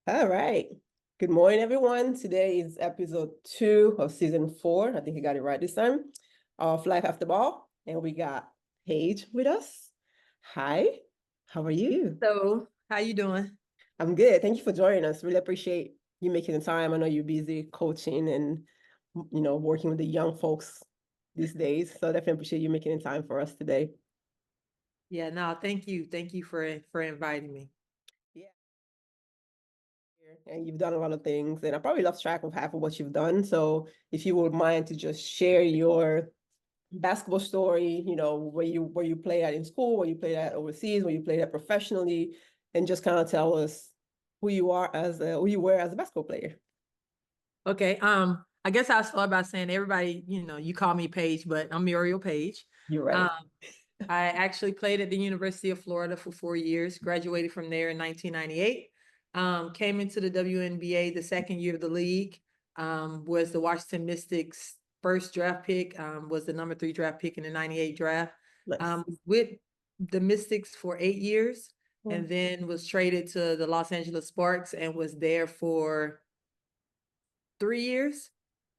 All right. Good morning, everyone. Today is episode 2 of season 4. I think I got it right this time of Life After Ball. And we got Paige with us. Hi, how are you? So, how you doing? I'm good. Thank you for joining us. Really appreciate you making the time. I know you're busy coaching and working with the young folks these days. So definitely appreciate you making the time for us today. Yeah, no, thank you. Thank you for inviting me. Yeah. And you've done a lot of things, and I probably lost track of half of what you've done. So if you would mind to just share your basketball story, where you played at in school, where you played at overseas, where you played at professionally, and just kind of tell us who you were as a basketball player. Okay. I guess I'll start by saying everybody, you call me Paige, but I'm Muriel Page. You're right. Um, I actually played at the University of Florida for 4 years, graduated from there in 1998. Came into the WNBA the second year of the league, was the Washington Mystics' first draft pick, was the number 3 draft pick in the 98 draft. Nice. With the Mystics for 8 years, and then was traded to the Los Angeles Sparks and was there for 3 years.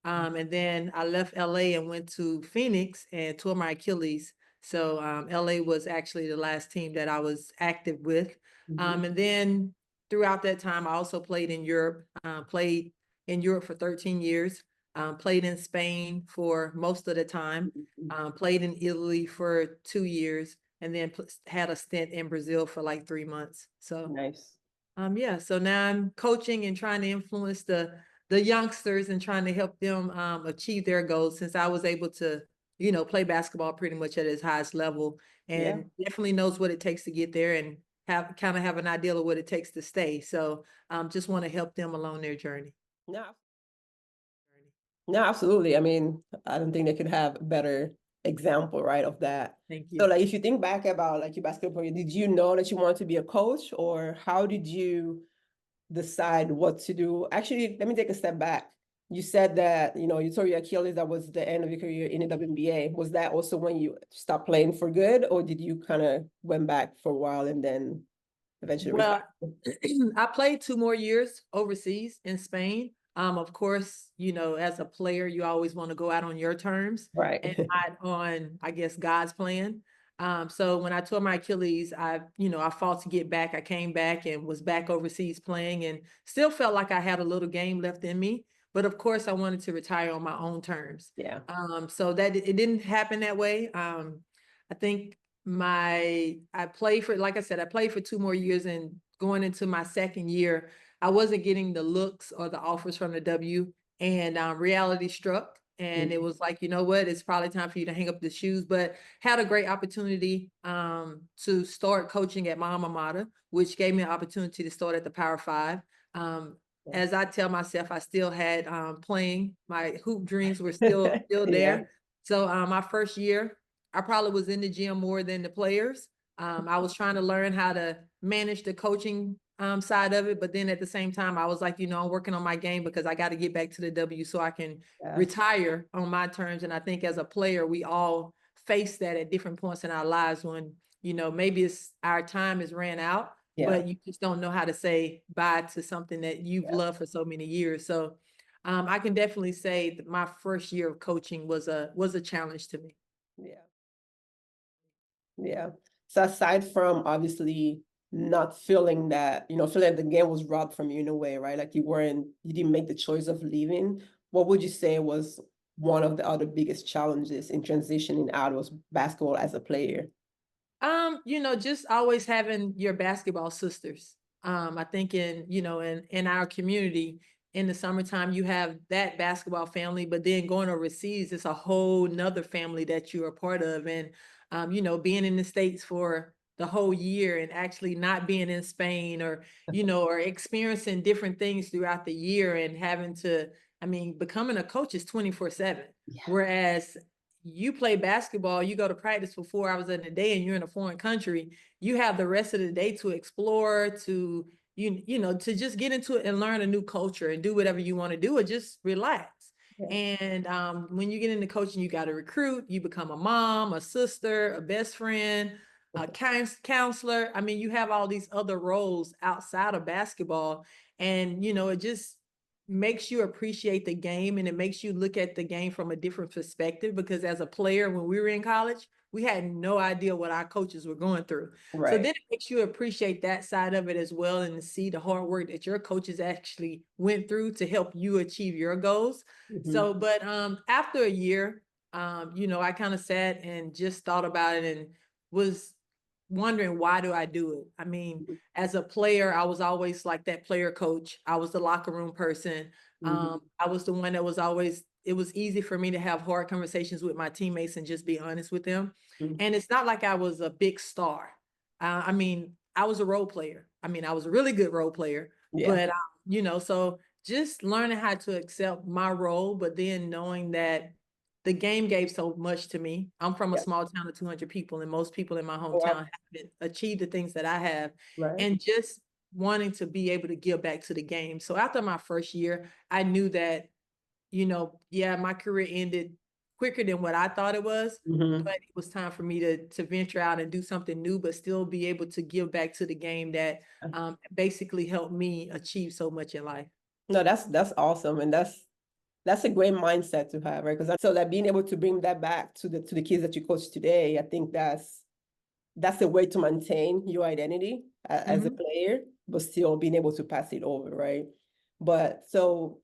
And then I left LA and went to Phoenix and tore my Achilles. So LA was actually the last team that I was active with. And then throughout that time, I also played in Europe, played in Europe for 13 years, played in Spain for most of the time, played in Italy for 2 years, and then had a stint in Brazil for like 3 months. So Nice. yeah, so now I'm coaching and trying to influence the youngsters and trying to help them achieve their goals, since I was able to, play basketball pretty much at its highest level, and definitely knows what it takes to get there and have an idea of what it takes to stay. So just want to help them along their journey. No, no, absolutely. I mean, I don't think they could have a better example, right, of that. Thank So, you. like, if you think back about like your basketball career, did you know that you wanted to be a coach, or how did you decide what to do? Actually, let me take a step back. You said that, you tore your Achilles, that was the end of your career in the WNBA. Was that also when you stopped playing for good, or did you kind of went back for a while and then eventually Well, retired? I played 2 more years overseas in Spain. Of course, as a player, you always want to go out on your terms Right. and not on, I guess, God's plan. So when I tore my Achilles, I fought to get back. I came back and was back overseas playing and still felt like I had a little game left in me. But of course, I wanted to retire on my own terms. Yeah. So that it didn't happen that way. I think I played for, like I said, I played for 2 more years, and going into my second year, I wasn't getting the looks or the offers from the W, and reality struck. And it was like, you know what, it's probably time for you to hang up the shoes. But had a great opportunity to start coaching at my alma mater, which gave me an opportunity to start at the Power Five. As I tell myself, I still had playing. My hoop dreams were still Yeah. there. So my first year, I probably was in the gym more than the players. I was trying to learn how to manage the coaching side of it, but then at the same time, I was like, I'm working on my game because I got to get back to the W so I can retire on my terms. And I think as a player, we all face that at different points in our lives when, maybe it's our time is ran out, but you just don't know how to say bye to something that you've loved for so many years. So I can definitely say that my first year of coaching was a challenge to me. Yeah. Yeah. So aside from obviously not feeling that, feeling like the game was robbed from you in a way, right? Like you didn't make the choice of leaving. What would you say was one of the other biggest challenges in transitioning out of basketball as a player? Just always having your basketball sisters. I think in our community in the summertime, you have that basketball family, but then going overseas, it's a whole nother family that you're a part of. And being in the States for the whole year and actually not being in Spain or experiencing different things throughout the year and having to, becoming a coach is 24/7. Yeah. Whereas you play basketball, you go to practice for 4 hours in a day and you're in a foreign country, you have the rest of the day to explore, to, to just get into it and learn a new culture and do whatever you want to do or just relax. Yeah. And when you get into coaching, you got to recruit, you become a mom, a sister, a best friend, counselor. I mean, you have all these other roles outside of basketball, and it just makes you appreciate the game, and it makes you look at the game from a different perspective, because as a player, when we were in college, we had no idea what our coaches were going through. So then Right. it makes you appreciate that side of it as well, and to see the hard work that your coaches actually went through to help you achieve your goals. Mhm. So, but after a year, I kind of sat and just thought about it and was wondering, why do I do it? I mean, as a player, I was always like that player coach. I was the locker room person. Mhm. I was the one that was always, it was easy for me to have hard conversations with my teammates and just be honest with them. Mhm. And it's not like I was a big star. I mean, I was a role player. I mean, I was a really good role player, Yeah. but, so just learning how to accept my role, but then knowing that the game gave so much to me. I'm from a Yeah. small town of 200 people, and most people in my Oh, hometown wow. haven't achieved the things that I have. Right. And just wanting to be able to give back to the game. So after my first year, I knew that, yeah, my career ended quicker than what I thought it was, Mhm. but it was time for me to venture out and do something new, but still be able to give back to the game that basically helped me achieve so much in life. No, that's awesome, and that's a great mindset to have, right? Because so that being able to bring that back to the kids that you coach today, I think that's a way to maintain your identity as a Mhm. player, but still being able to pass it over, right? But so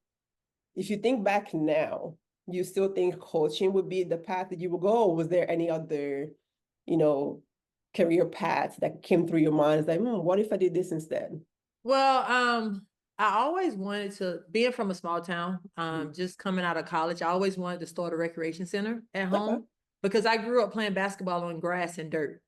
if you think back now, you still think coaching would be the path that you would go, or was there any other, you know, career paths that came through your mind? It's like, what if I did this instead? Well, I always wanted to, being from a small town, Mhm. just coming out of college, I always wanted to start a recreation center at Okay. home, because I grew up playing basketball on grass and dirt.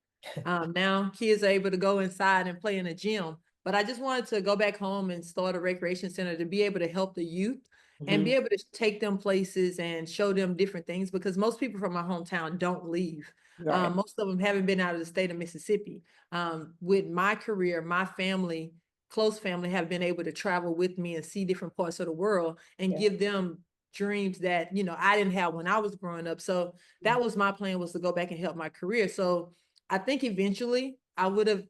Now kids are able to go inside and play in a gym, but I just wanted to go back home and start a recreation center to be able to help the youth and be Mhm. able to take them places and show them different things, because most people from my hometown don't leave. Right. Most of them haven't been out of the state of Mississippi. With my career, my family, close family, have been able to travel with me and see different parts of the world and Yeah. give them dreams that I didn't have when I was growing up. So that was my plan, was to go back and help my career. So I think eventually I would have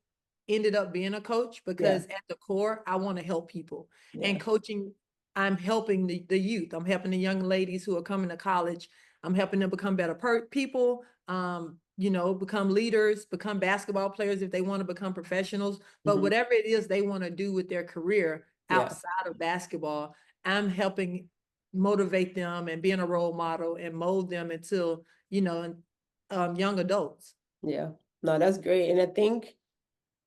ended up being a coach, Yeah. because at the core, I want to help people. Yeah. And coaching, I'm helping the youth. I'm helping the young ladies who are coming to college. I'm helping them become better people, become leaders, become basketball players if they want to become professionals. But Mhm. whatever it is they want to do with their career Yeah. outside of basketball, I'm helping motivate them and being a role model and mold them into, young adults. Yeah. No, that's great. And I think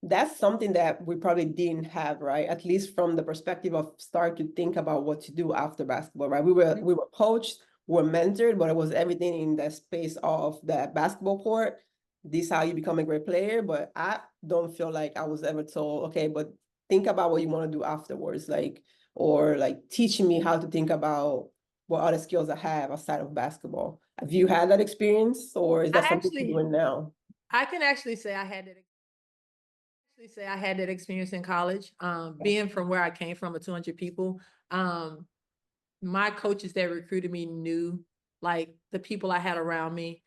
that's something that we probably didn't have, right? At least from the perspective of start to think about what to do after basketball, right? We were coached, we were mentored, but it was everything in the space of the basketball court. This is how you become a great player. But I don't feel like I was ever told, okay, but think about what you want to do afterwards, like, or like teaching me how to think about what other skills I have outside of basketball. Have you had that experience, or is I that something you're actually, doing now? I can actually say I had that experience in college. Being from where I came from, 200 people, um, my coaches that recruited me knew, like, the people I had around me,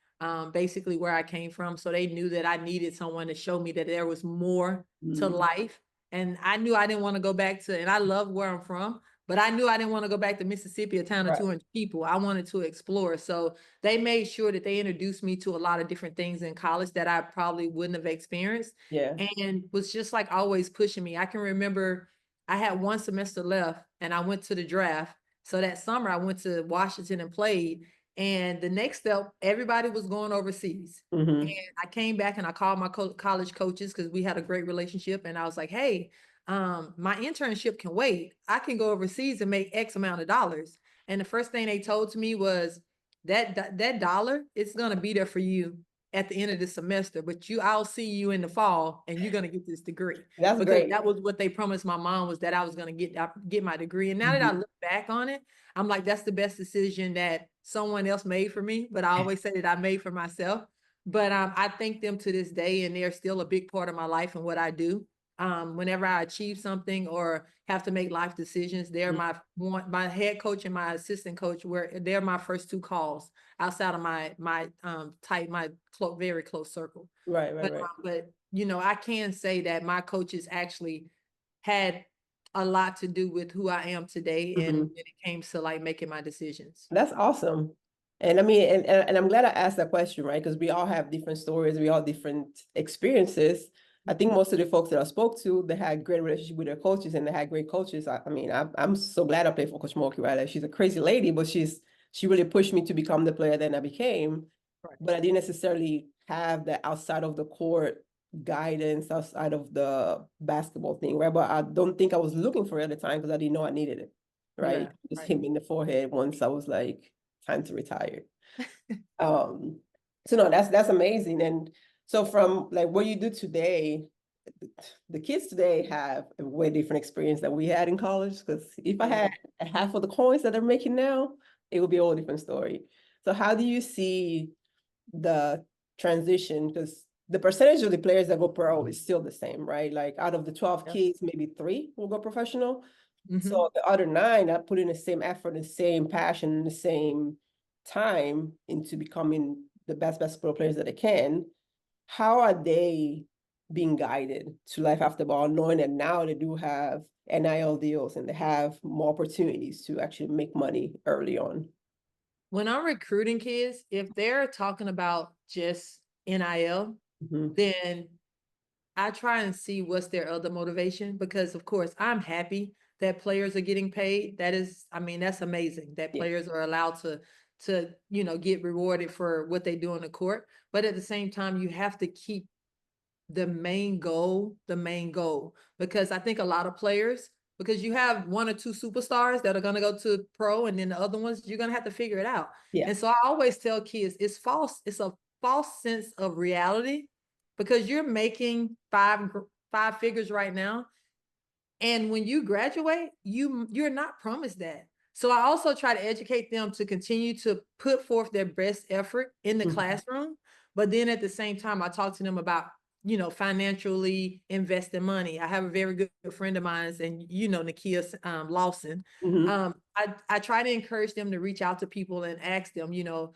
basically where I came from. So they knew that I needed someone to show me that there was more to Mm, life. And I knew I didn't want to go back to, and I love where I'm from, but I knew I didn't want to go back to Mississippi, a town of right. 200 people. I wanted to explore. So they made sure that they introduced me to a lot of different things in college that I probably wouldn't have experienced, Yeah. and was just like always pushing me. I can remember I had one semester left and I went to the draft. So that summer I went to Washington and played. And the next step, everybody was going overseas. And Hmm. I came back and I called my college coaches, because we had a great relationship. And I was like, hey, my internship can wait. I can go overseas and make X amount of dollars. And the first thing they told to me was that dollar, it's gonna be there for you at the end of the semester, but I'll see you in the fall and you're gonna get this degree. That's Because great. that was what they promised my mom, was that I was gonna get my degree. And now that I Mhm. look back on it, I'm like, that's the best decision that someone else made for me. But I always say that I made for myself. But I thank them to this day, and they're still a big part of my life and what I do. whenever I achieve something or have to make life decisions, they're my head coach and my assistant coach, where they're my first two calls outside of my very close circle. Right, But you know, I can say that my coaches actually had a lot to do with who I am today, and when it came to like making my decisions. That's awesome. And I mean, and I'm glad I asked that question, right? Because we all have different stories, we all different experiences. I think most of the folks that I spoke to, they had great relationship with their coaches and they had great coaches. I mean, I'm so glad I played for Coach Moki, right? Like, she's a crazy lady, but she really pushed me to become the player that I became. Right. But I didn't necessarily have the outside of the court guidance, outside of the basketball thing, right? But I don't think I was looking for it at the time because I didn't know I needed it, right? Yeah, Just right. hit me in the forehead once I was like, time to retire. So no, that's amazing. And so from like what you do today, the kids today have a way different experience than we had in college. Because if I had half of the coins that they're making now, it would be a whole different story. So how do you see the transition? Because the percentage of the players that go pro is still the same, right? Like out of the 12 kids, maybe 3 will go professional. So the other 9 are putting the same effort, the same passion, the same time into becoming the best basketball players that they can. How are they being guided to life after ball, knowing that now they do have NIL deals and they have more opportunities to actually make money early on? When I'm recruiting kids, if they're talking about just NIL, then I try and see what's their other motivation, because of course I'm happy that players are getting paid. That is, I mean, that's amazing that players are allowed to, you know, get rewarded for what they do on the court. But at the same time, you have to keep the main goal, because I think a lot of players, because you have 1 or 2 superstars that are going to go to pro, and then the other ones, you're going to have to figure it out. Yeah. And so I always tell kids, it's false. It's a false sense of reality, because you're making five figures right now. And when you graduate, you're not promised that. So I also try to educate them to continue to put forth their best effort in the classroom. But then at the same time, I talk to them about, you know, financially investing money. I have a very good friend of mine, and you know, Nakia Lawson. I try to encourage them to reach out to people and ask them, you know,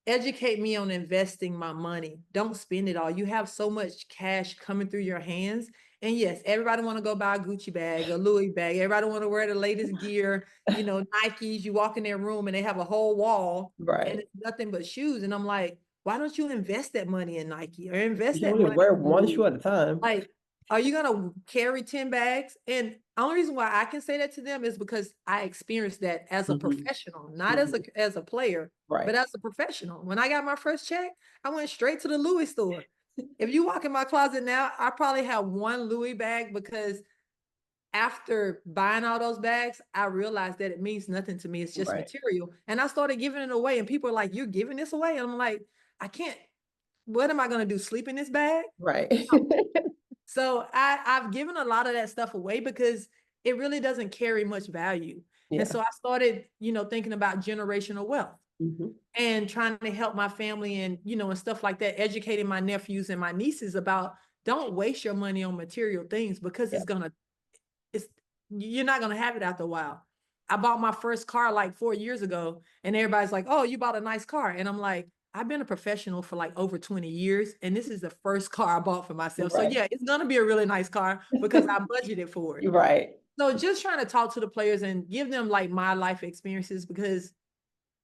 educate me on investing my money. Don't spend it all. You have so much cash coming through your hands. And yes, everybody want to go buy a Gucci bag, a Louis bag. Everybody want to wear the latest gear, you know, Nikes. You walk in their room and they have a whole wall, and it's nothing but shoes. And I'm like, why don't you invest that money in Nike, or invest You that only money? wear one shoe at a time. Like, are you gonna carry 10 bags? And the only reason why I can say that to them is because I experienced that as a professional, not as a player, but as a professional. When I got my first check, I went straight to the Louis store. If you walk in my closet now, I probably have 1 Louis bag, because after buying all those bags, I realized that it means nothing to me. It's just material. And I started giving it away, and people are like, "You're giving this away?" And I'm like, I can't. What am I going to do? Sleep in this bag? Right. So I've given a lot of that stuff away because it really doesn't carry much value. And so I started, you know, thinking about generational wealth and trying to help my family, and, you know, and stuff like that, educating my nephews and my nieces about, don't waste your money on material things, because you're not going to have it after a while. I bought my first car like 4 years ago, and everybody's like, "Oh, you bought a nice car." And I'm like, I've been a professional for like over 20 years, and this is the first car I bought for myself. So yeah, it's gonna be a really nice car because I budgeted for it. Right. So just trying to talk to the players and give them like my life experiences, because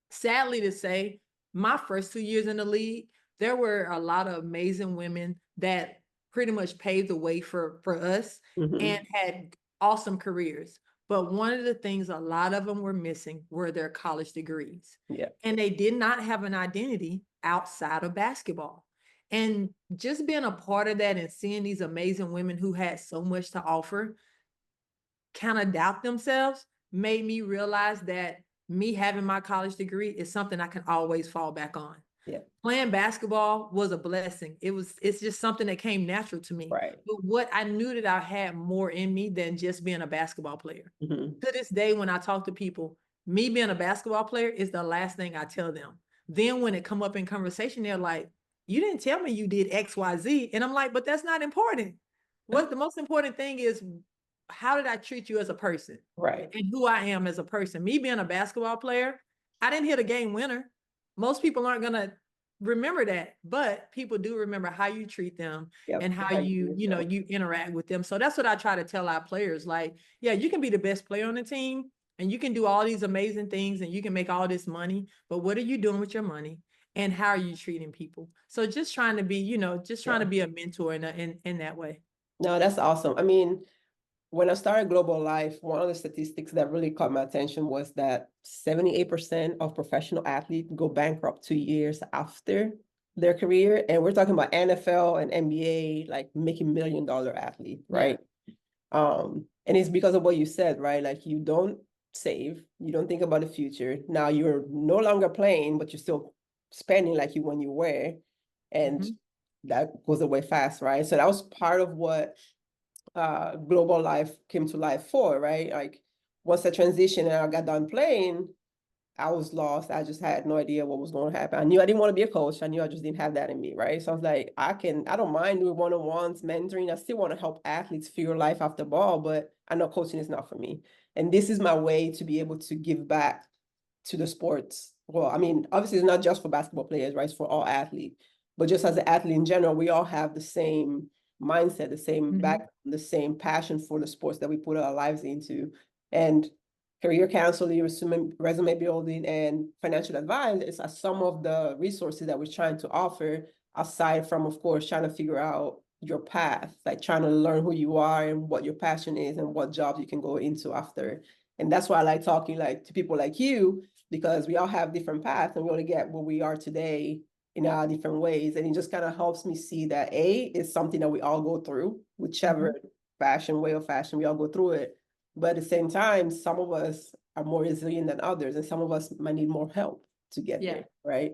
sadly to say, my first 2 years in the league, there were a lot of amazing women that pretty much paved the way for us and had awesome careers. But one of the things a lot of them were missing were their college degrees. Yeah. And they did not have an identity outside of basketball. And just being a part of that and seeing these amazing women who had so much to offer kind of doubt themselves made me realize that me having my college degree is something I can always fall back on. Yeah. Playing basketball was a blessing. It's just something that came natural to me. Right. But what I knew that I had more in me than just being a basketball player. To this day, when I talk to people, me being a basketball player is the last thing I tell them. Then when it come up in conversation, they're like, "You didn't tell me you did X, Y, Z." And I'm like, "But that's not important. what the most important thing is, how did I treat you as a person Right. and who I am as a person? Me being a basketball player, I didn't hit a game winner. Most people aren't going to remember that, but people do remember how you treat them Yep. and how How you you, do you know, yourself. you interact with them. So that's what I try to tell our players. Like, yeah, you can be the best player on the team and you can do all these amazing things and you can make all this money, but what are you doing with your money? And how are you treating people? So just trying to be, just trying to Yeah. be a mentor in that way. No, that's awesome. I mean, when I started Global Life, one of the statistics that really caught my attention was that 78% of professional athletes go bankrupt 2 years after their career. And we're talking about NFL and NBA, like making $1 million athlete, right? And it's because of what you said, right? Like you don't save, you don't think about the future. Now you're no longer playing, but you're still spending like you when you were, and Mhm. that goes away fast, right? So that was part of what Global Life came to life for, right? Like once I transitioned and I got done playing, I was lost. I just had no idea what was going to happen. I knew I didn't want to be a coach. I knew I just didn't have that in me, right? So I was like, I don't mind doing one-on-ones, mentoring. I still want to help athletes figure life after ball, but I know coaching is not for me. And this is my way to be able to give back to the sports. Well, I mean, obviously it's not just for basketball players, right? It's for all athletes. But just as an athlete in general, we all have the same mindset, the same Mhm. the same passion for the sports that we put our lives into. And career counseling, resume building, and financial advice is some of the resources that we're trying to offer, aside from, of course, trying to figure out your path, like trying to learn who you are and what your passion is and what jobs you can go into after. And that's why I like talking like to people like you, because we all have different paths and we only get where we are today in our different ways. And it just kind of helps me see that it's something that we all go through, whichever way of fashion, we all go through it. But at the same time, some of us are more resilient than others, and some of us might need more help to get Yeah. there, right?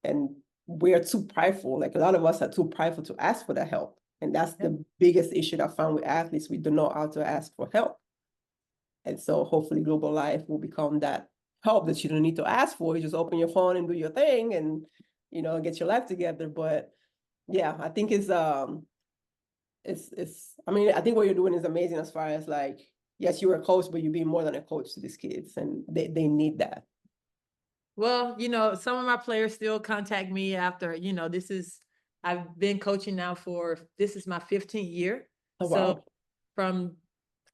And we're too prideful. Like a lot of us are too prideful to ask for that help. And that's the biggest issue that I found with athletes. We don't know how to ask for help. And so hopefully Global Life will become that help that you don't need to ask for. You just open your phone and do your thing and, get your life together. But yeah, I think I mean, I think what you're doing is amazing as far as like, yes, you're a coach, but you're being more than a coach to these kids and they need that. Well, some of my players still contact me after, I've been coaching now this is my 15th year. Oh, So wow. from,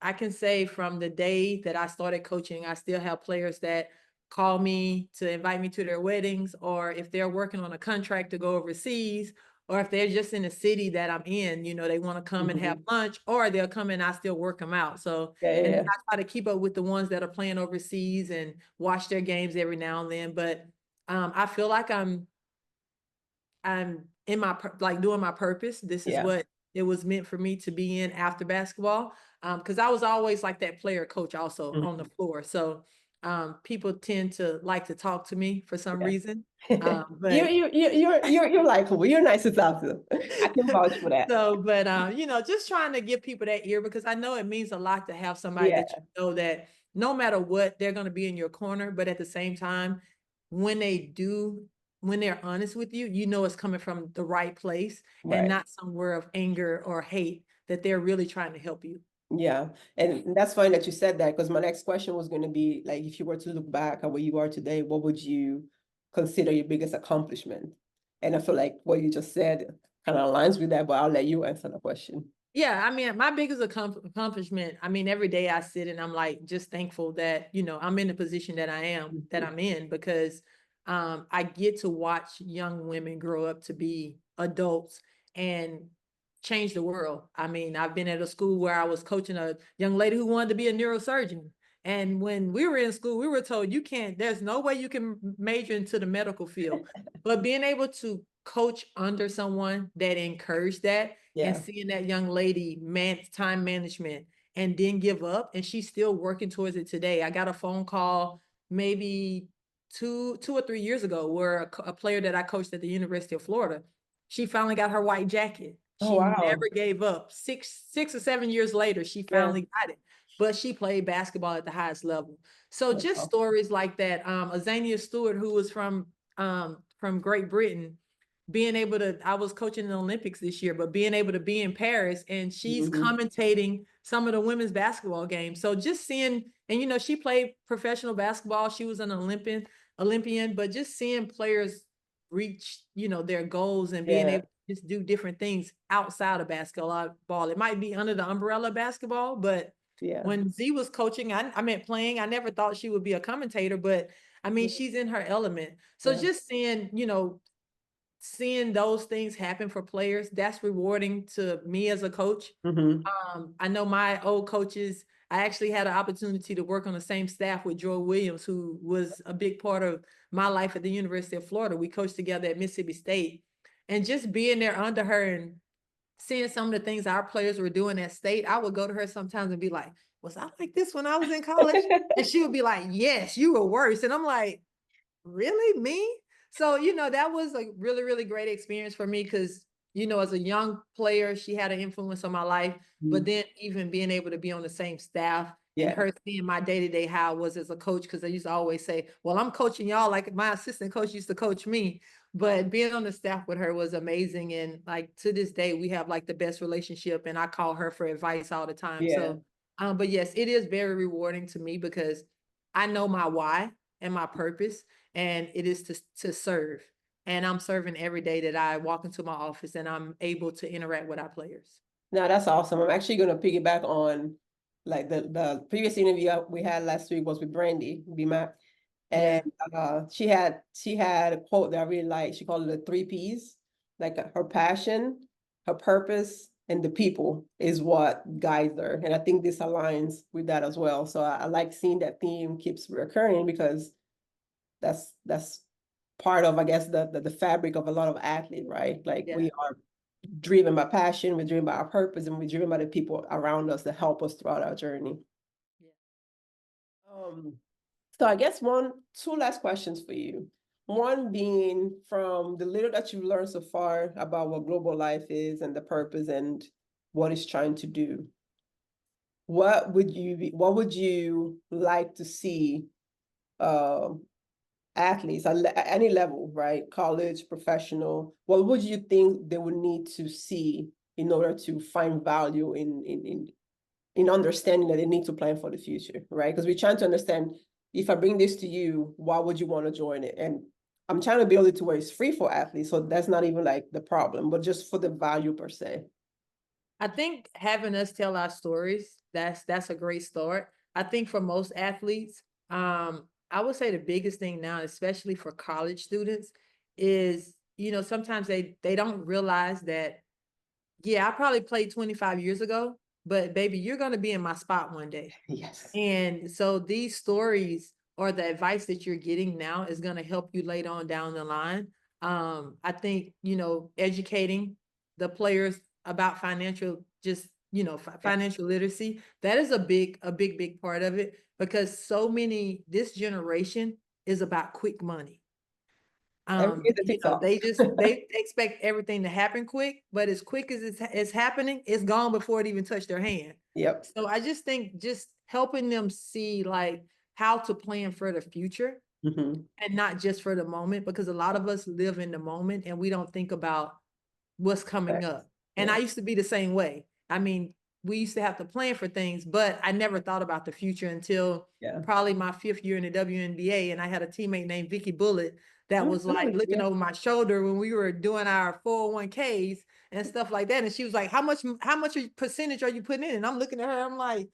I can say from the day that I started coaching, I still have players that call me to invite me to their weddings, or if they're working on a contract to go overseas, or if they're just in the city that I'm in, they want to come and have lunch, or they'll come and I still work them out. So, and then Yeah. I try to keep up with the ones that are playing overseas and watch their games every now and then. But I feel like I'm in like doing my purpose. This is Yeah. what it was meant for me to be in after basketball. Because I was always like that player coach also on the floor. So people tend to like to talk to me for some Yeah. reason. You're But you're likable. You're nice to talk to. I can vouch for that. so, but just trying to give people that ear, because I know it means a lot to have somebody Yeah. that that no matter what, they're going to be in your corner. But at the same time, when when they're honest with you, it's coming from the right place and Right. not somewhere of anger or hate, that they're really trying to help you. Yeah. And that's fine that you said that, because my next question was going to be like, if you were to look back at where you are today, what would you consider your biggest accomplishment? And I feel like what you just said kind of aligns with that, but I'll let you answer the question. Yeah, I mean, my biggest accomplishment, I mean, every day I sit and I'm like just thankful that, I'm in the position that I'm in, because I get to watch young women grow up to be adults and change the world. I mean, I've been at a school where I was coaching a young lady who wanted to be a neurosurgeon. And when we were in school, we were told there's no way you can major into the medical field. But being able to coach under someone that encouraged that, and Yeah. seeing that young lady time management and didn't give up, and she's still working towards it today. I got a phone call maybe 2 or 3 years ago where a player that I coached at the University of Florida, she finally got her white jacket. Oh, She wow. never gave up. Six or 7 years later, she Yeah. finally got it. But she played basketball at the highest level. So That's just awesome. stories like that. Azania Stewart, who was from Great Britain, being able to, I was coaching in the Olympics this year, but being able to be in Paris and she's Mhm. commentating some of the women's basketball games. So just seeing, and you know, she played professional basketball. She was an Olympian, but just seeing players reach, you know, their goals and being Yeah, able to just do different things outside of basketball. It might be under the umbrella of basketball, but yeah. when Z was coaching, I meant playing. I never thought she would be a commentator, but I mean, she's in her element. So Yeah. just seeing, you know, seeing those things happen for players, that's rewarding to me as a coach. Mhm. I know my old coaches, I actually had an opportunity to work on the same staff with Joy Williams, who was a big part of my life at the University of Florida. We coached together at Mississippi State. And just being there under her and seeing some of the things our players were doing at state, I would go to her sometimes and be like, was I like this when I was in college? And she would be like, yes, you were worse. And I'm like, really, me? So, you know, that was a really, really great experience for me because, you know, as a young player, she had an influence on my life. But Mhm. then even being able to be on the same staff and Yeah. her seeing my day-to-day how I was as a coach, because I used to always say, well, I'm coaching y'all like my assistant coach used to coach me. But being on the staff with her was amazing. And like to this day, we have like the best relationship and I call her for advice all the time. Yeah. So, but yes, it is very rewarding to me because I know my why and my purpose, and it is to serve. And I'm serving every day that I walk into my office and I'm able to interact with our players. No, that's awesome. I'm actually gonna piggyback on like the previous interview we had last week was with Brandy BMAC. Yeah. And she had a quote that I really like. She called it the three P's. Like her passion, her purpose, and the people is what guides her. And I think this aligns with that as well. So I like seeing that theme keeps recurring because that's part of, I guess, the fabric of a lot of athletes, right? Like Yeah. we are driven by passion, we're driven by our purpose, and we're driven by the people around us that help us throughout our journey. Yeah. Um, so I guess two last questions for you. One being from the little that you've learned so far about what global life is and the purpose and what it's trying to do. What would you like to see um athletes at any level, right? College, professional, what would you think they would need to see in order to find value in understanding that they need to plan for the future, right? Because we're trying to understand, if I bring this to you, why would you want to join it? And I'm trying to build it to where it's free for athletes. So that's not even like the problem, but just for the value per se. I think having us tell our stories, that's a great start. I think for most athletes, I would say the biggest thing now, especially for college students, is, you know, sometimes they don't realize that, yeah, I probably played 25 years ago, but baby, you're gonna be in my spot one day. Yes. And so these stories or the advice that you're getting now is going to help you later on down the line. I think, you know, educating the players about financial, just, you know, Yeah. financial literacy, that is a big part of it because this generation is about quick money. Everything's a You know, TikTok. they expect everything to happen quick, but as quick as it's happening, it's gone before it even touched their hand. Yep. So I just think just helping them see like how to plan for the future Mm-hmm. and not just for the moment, because a lot of us live in the moment and we don't think about what's coming up. And Yeah. I used to be the same way. I mean, we used to have to plan for things, but I never thought about the future until Yeah. probably my 5th year in the WNBA. And I had a teammate named Vicky Bullitt that was like looking Yeah. over my shoulder when we were doing our 401ks and stuff like that. And she was like, how much percentage are you putting in? And I'm looking at her, I'm like,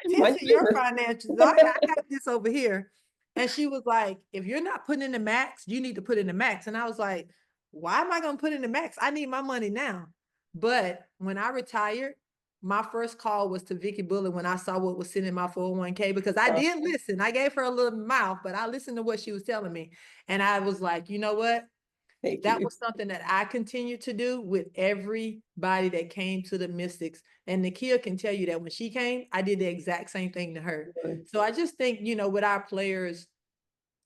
tend My to your business. finances. I got this over here. And she was like, if you're not putting in the max, you need to put in the max. And I was like, why am I going to put in the max? I need my money now. But when I retired, my first call was to Vicky Bullitt when I saw what was sitting in my 401k because I did listen. I gave her a little mouth, but I listened to what she was telling me. And I was like, you know what? Thank That you. was something that I continued to do with everybody that came to the Mystics. And Nakia can tell you that when she came, I did the exact same thing to her. So I just think, you know, with our players,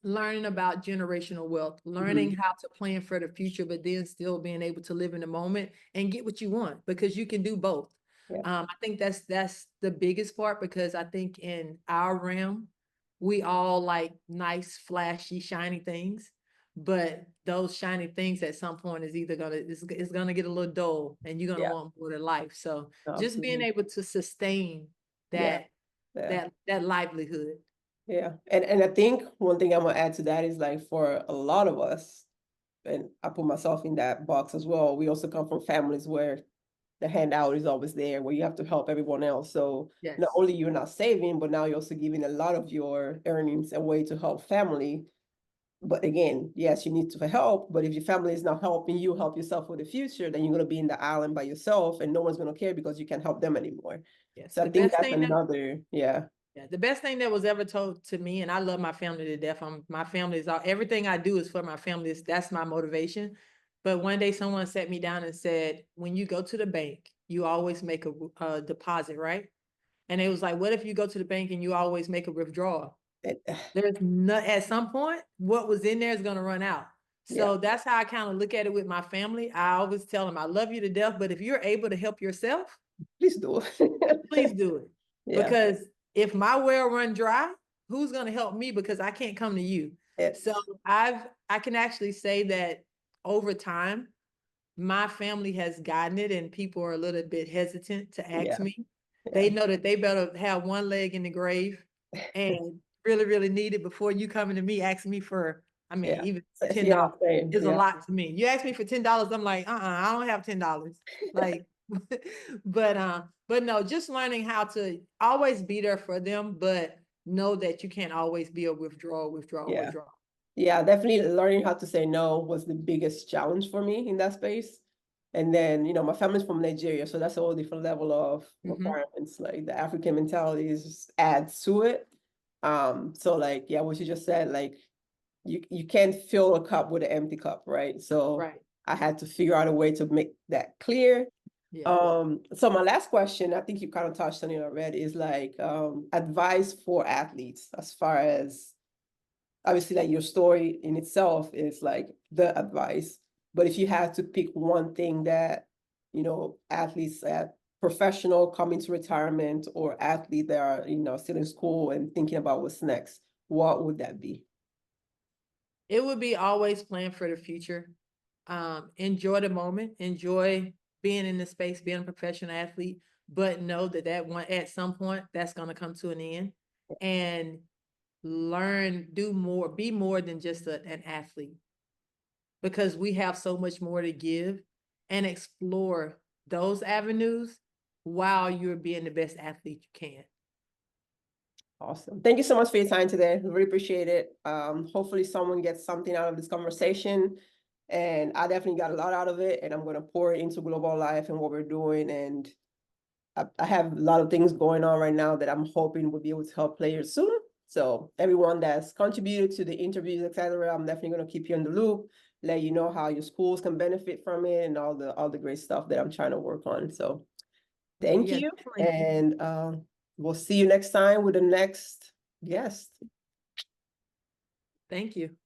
learning about generational wealth, learning Mhm. how to plan for the future, but then still being able to live in the moment and get what you want because you can do both. Yeah. I think that's the biggest part because I think in our realm, we all like nice, flashy, shiny things. but those shiny things at some point is either it's gonna get a little dull and you're gonna Yeah, want more to life. So just being absolutely. able to sustain Yeah, that yeah. that livelihood. Yeah, and I think one thing I'm gonna add to that is like for a lot of us, and I put myself in that box as well. We also come from families where the handout is always there, where you have to help everyone else. So not Yes. only you're not saving, but now you're also giving a lot of your earnings away to help family. But again, yes, you need to help, but if your family is not helping you help yourself for the future, then you're gonna be in the island by yourself, and no one's gonna care because you can't help them anymore. Yes. So I The think best that's thing that another, yeah, Yeah, the best thing that was ever told to me, and I love my family to death. My family is all, everything I do is for my family. That's my motivation. But one day someone sat me down and said, when you go to the bank, you always make a deposit, right? And it was like, what if you go to the bank and you always make a withdrawal? it, There's not, at some point, what was in there is going to run out. yeah, So that's how I kind of look at it with my family. I always tell them, I love you to death, but if you're able to help yourself, please do. please do it. Yeah, Because if my well run dry, who's going to help me? Because I can't come to you. So it's, I can actually say that over time, my family has gotten it and people are a little bit hesitant to ask yeah, me. yeah, They know that they better have one leg in the grave and really, really need it before you coming to me asking me for, I mean, yeah. even So, yeah, $10 same, is a yeah, lot to me. You ask me for $10, I'm like, I don't have $10. Like, but no, just learning how to always be there for them, but know that you can't always be a yeah. withdrawal. Yeah, definitely learning how to say no was the biggest challenge for me in that space. And then, my family's from Nigeria, so that's a whole different level of Mhm. requirements. Like the African mentality is adds to it. So like, yeah, what you just said, like you can't fill a cup with an empty cup, right? So Right. I had to figure out a way to make that clear. Yeah. So my last question, I think you kind of touched on it already, is like advice for athletes as far as obviously like your story in itself is like the advice. But if you had to pick one thing that, athletes at professional coming to retirement or athlete that are, still in school and thinking about what's next, what would that be? It would be always plan for the future. Enjoy the moment, enjoy being in the space, being a professional athlete, but know that at some point that's going to come to an end, and learn, do more, be more than just an athlete, because we have so much more to give, and explore those avenues while you're being the best athlete you can. Awesome. Thank you so much for your time today. Really appreciate it. Hopefully someone gets something out of this conversation. And I definitely got a lot out of it. And I'm going to pour it into Global Life and what we're doing. And I have a lot of things going on right now that I'm hoping will be able to help players soon. So everyone that's contributed to the interviews, etc., I'm definitely going to keep you in the loop, let you know how your schools can benefit from it and all the great stuff that I'm trying to work on. So Okay, thank yeah, you. definitely. And we'll see you next time with the next guest. Thank you.